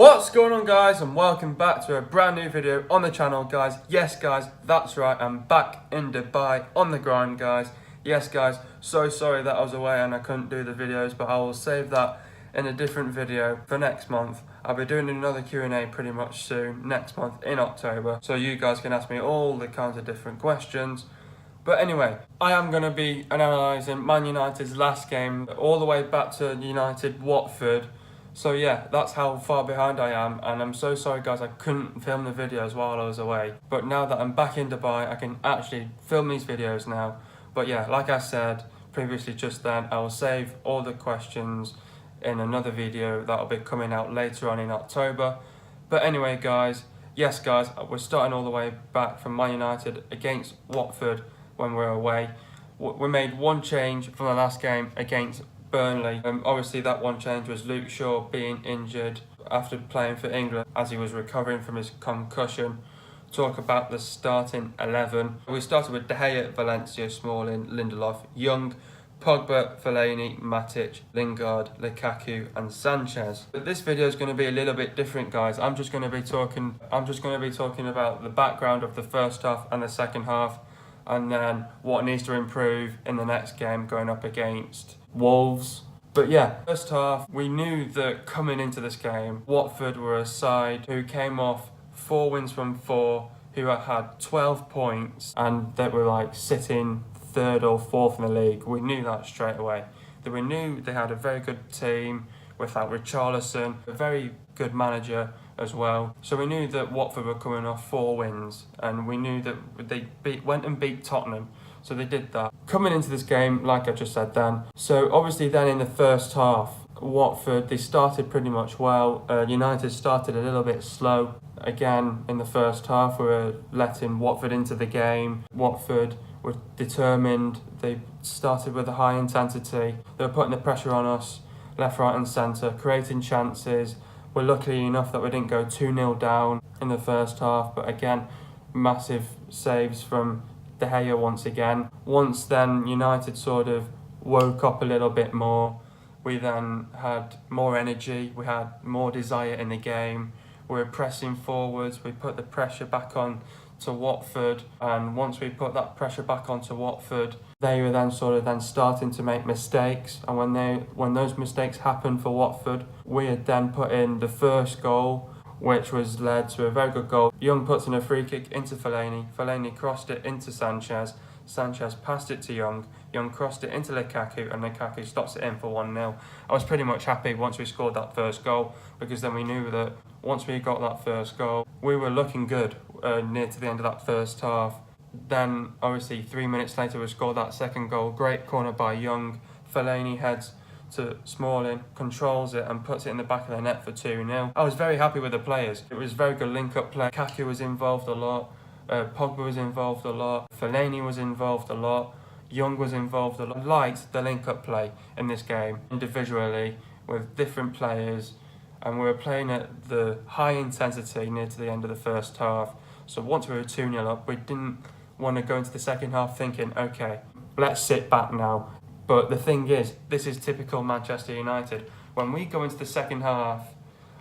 What's going on, guys, and welcome back to a brand new video on the channel, guys. Yes, guys, that's right, I'm back in Dubai on the grind, guys. Yes, guys, so sorry that I was away and I couldn't do the videos, but I will save that in a different video for next month. I'll be doing another Q&A pretty much soon, next month in October, so you guys can ask me all the kinds of different questions. But anyway, I am going to be analysing Man United's last game all the way back to United Watford. So yeah, that's how far behind I am, and I'm so sorry, guys, I couldn't film the videos while I was away. But now that I'm back in Dubai, I can actually film these videos now. But yeah, like I said previously just then, I will save all the questions in another video that'll be coming out later on in October. But anyway, guys, yes, guys, we're starting all the way back from Man United against Watford when we're away. We made one change from the last game against Burnley. Obviously that one change was Luke Shaw being injured after playing for England as he was recovering from his concussion. Talk about the starting 11. We started with De Gea, Valencia, Smalling, Lindelof, Young, Pogba, Fellaini, Matic, Lingard, Lukaku and Sanchez. But this video is going to be a little bit different, guys. I'm just going to be talking about the background of the first half and the second half, and then what needs to improve in the next game going up against Wolves. But yeah, first half, we knew that coming into this game, Watford were a side who came off 4 wins from 4, who had 12 points, and they were like sitting 3rd or 4th in the league. We knew that straight away. That we knew they had a very good team without Richarlison, a very good manager as well. So we knew that Watford were coming off 4 wins, and we knew that they went and beat Tottenham. So they did that. Coming into this game, like I just said then, so obviously then in the first half, Watford, they started pretty much well. United started a little bit slow. Again, in the first half, we were letting Watford into the game. Watford were determined. They started with a high intensity. They were putting the pressure on us, left, right and centre, creating chances. We're lucky enough that we didn't go 2-0 down in the first half, but again, massive saves from De Gea once again. Once then United sort of woke up a little bit more. We then had more energy, we had more desire in the game. We were pressing forwards, we put the pressure back on to Watford, and once we put that pressure back onto Watford, they were then starting to make mistakes, and when those mistakes happened for Watford, we had then put in the first goal, which was led to a very good goal. Young puts in a free kick into Fellaini. Fellaini crossed it into Sanchez. Sanchez passed it to Young. Young crossed it into Lukaku, and Lukaku stops it in for 1-0. I was pretty much happy once we scored that first goal, because then we knew that once we got that first goal, we were looking good near to the end of that first half. Then, obviously, 3 minutes later, we scored that second goal. Great corner by Young. Fellaini heads to Smalling, controls it and puts it in the back of the net for 2-0. I was very happy with the players. It was very good link-up play. Lukaku was involved a lot. Pogba was involved a lot. Fellaini was involved a lot. Young was involved a lot. I liked the link-up play in this game individually with different players, and we were playing at the high intensity near to the end of the first half. So once we were 2-0 up, we didn't want to go into the second half thinking, okay, let's sit back now. But the thing is, this is typical Manchester United. When we go into the second half,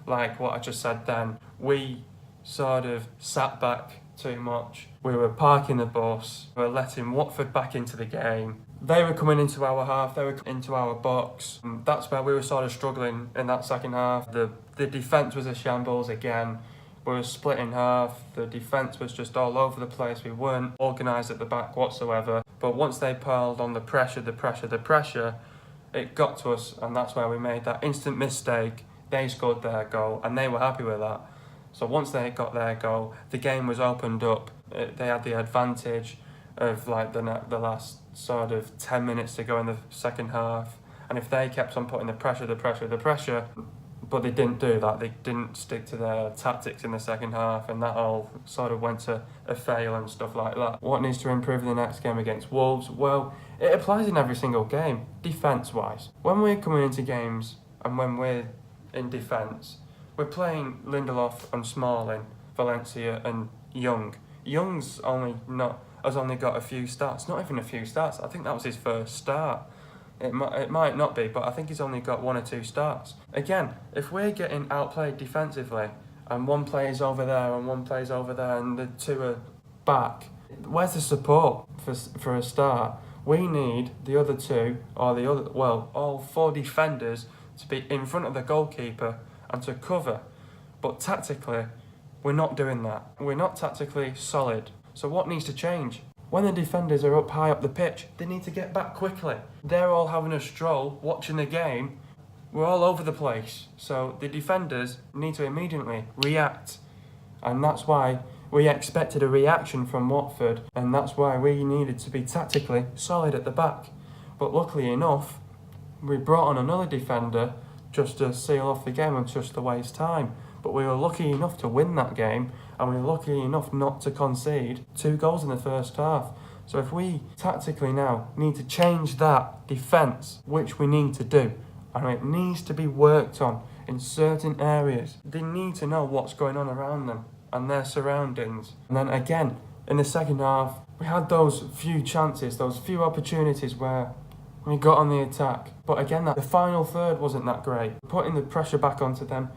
like what I just said then, we sort of sat back too much. We were parking the bus, we were letting Watford back into the game. They were coming into our half, they were into our box. And that's where we were sort of struggling in that second half. The defence was a shambles again. We were split in half. The defence was just all over the place. We weren't organised at the back whatsoever. But once they piled on the pressure, it got to us, and that's where we made that instant mistake. They scored their goal, and they were happy with that. So once they got their goal, the game was opened up. They had the advantage of like the last sort of 10 minutes to go in the second half. And if they kept on putting the pressure, but they didn't do that. They didn't stick to their tactics in the second half, and that all sort of went to a fail and stuff like that. What needs to improve in the next game against Wolves? Well, it applies in every single game, defence-wise. When we're coming into games and when we're in defence, we're playing Lindelof and Smalling, Valencia and Young. Young's has only got a few starts, not even a few starts. I think that was his first start. It might not be, but I think he's only got 1 or 2 starts. Again, if we're getting outplayed defensively and one player's over there and one player's over there and the 2 are back, where's the support for a start? We need the other 2 or all 4 defenders to be in front of the goalkeeper and to cover. But tactically, we're not doing that. We're not tactically solid. So what needs to change? When the defenders are up high up the pitch, they need to get back quickly. They're all having a stroll, watching the game. We're all over the place. So the defenders need to immediately react. And that's why we expected a reaction from Watford. And that's why we needed to be tactically solid at the back. But luckily enough, we brought on another defender just to seal off the game and just to waste time. But we were lucky enough to win that game, and we were lucky enough not to concede 2 goals in the first half. So if we tactically now need to change that defence, which we need to do, and it needs to be worked on in certain areas, they need to know what's going on around them and their surroundings. And then again, in the second half, we had those few chances, those few opportunities where we got on the attack. But again, the final third wasn't that great. Putting the pressure back onto them,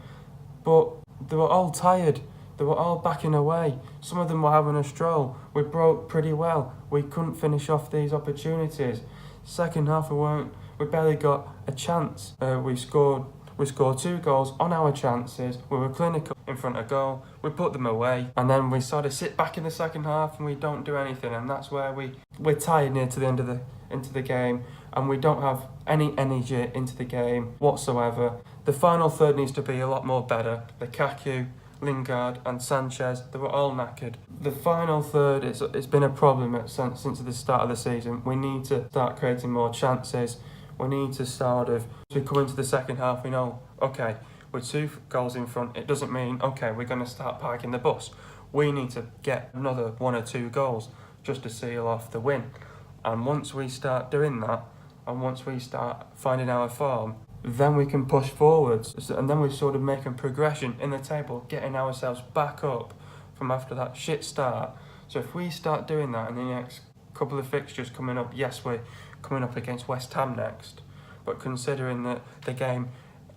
but they were all tired. They were all backing away. Some of them were having a stroll. We broke pretty well. We couldn't finish off these opportunities. Second half, we barely got a chance. We scored 2 goals on our chances. We were clinical in front of goal. We put them away, and then we sort of sit back in the second half and we don't do anything. And that's where we're tired near to the end of the game, and we don't have any energy into the game whatsoever. The final third needs to be a lot more better. Lukaku, Lingard and Sanchez, they were all knackered. The final third, it's been a problem since the start of the season. We need to start creating more chances. We need to as we come into the second half, we know, okay, we're 2 goals in front. It doesn't mean, okay, we're going to start parking the bus. We need to get another 1 or 2 goals just to seal off the win. And once we start doing that, and once we start finding our form, then we can push forwards. And then we're sort of making progression in the table, getting ourselves back up from after that shit start. So if we start doing that in the next couple of fixtures coming up, yes, we're coming up against West Ham next, but considering that the game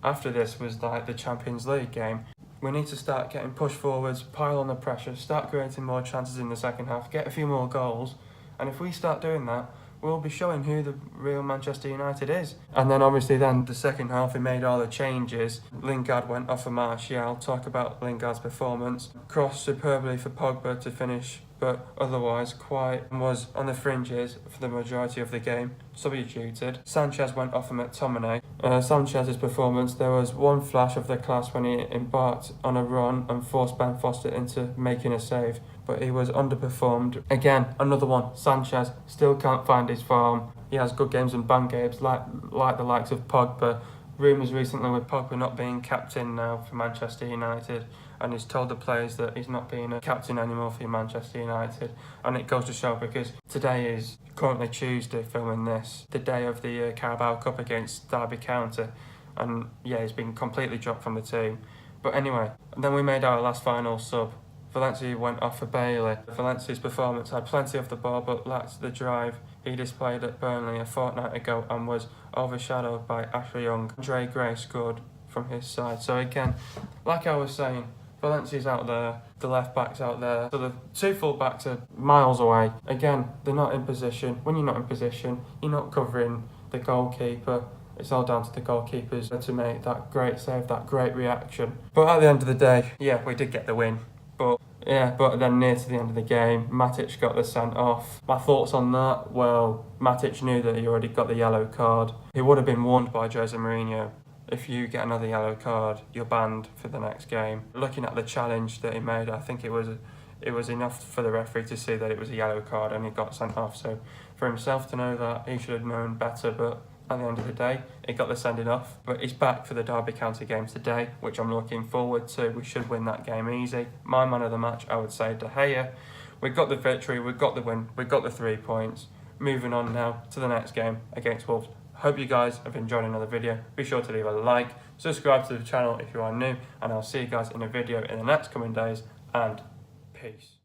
after this was like the Champions League game, we need to start getting pushed forwards, pile on the pressure, start creating more chances in the second half, get a few more goals. And if we start doing that, we'll be showing who the real Manchester United is. And then obviously the second half, we made all the changes. Lingard went off for Martial. Talk about Lingard's performance. Crossed superbly for Pogba to finish, but otherwise was on the fringes for the majority of the game, substituted. Sanchez went off for McTominay. Sanchez's performance, there was one flash of the class when he embarked on a run and forced Ben Foster into making a save, but he was underperformed. Again, another one, Sanchez still can't find his form. He has good games and bad games, like the likes of Pogba. Rumours recently with Pogba not being captain now for Manchester United, and he's told the players that he's not being a captain anymore for Manchester United. And it goes to show, because today is currently Tuesday, filming this, the day of the Carabao Cup against Derby County, and yeah, he's been completely dropped from the team. But anyway, and then we made our last final sub. Valencia went off for Bailey. Valencia's performance had plenty of the ball but lacked the drive he displayed at Burnley a fortnight ago and was overshadowed by Ashley Young. Andre Gray scored from his side. So again, like I was saying, Valencia's out there, the left back's out there, so the 2 full backs are miles away. Again, they're not in position. When you're not in position, you're not covering the goalkeeper. It's all down to the goalkeepers to make that great save, that great reaction. But at the end of the day, yeah, we did get the win. But then near to the end of the game, Matic got the sent off. My thoughts on that? Well, Matic knew that he already got the yellow card. He would have been warned by Jose Mourinho. If you get another yellow card, you're banned for the next game. Looking at the challenge that he made, I think it was enough for the referee to see that it was a yellow card and he got sent off. So for himself to know that, he should have known better, but at the end of the day, he got the sending off. But he's back for the Derby County game today, which I'm looking forward to. We should win that game easy. My man of the match, I would say, De Gea. We got the victory, we got the win, we got the 3 points. Moving on now to the next game against Wolves. Hope you guys have enjoyed another video. Be sure to leave a like, subscribe to the channel if you are new, and I'll see you guys in a video in the next coming days, and peace.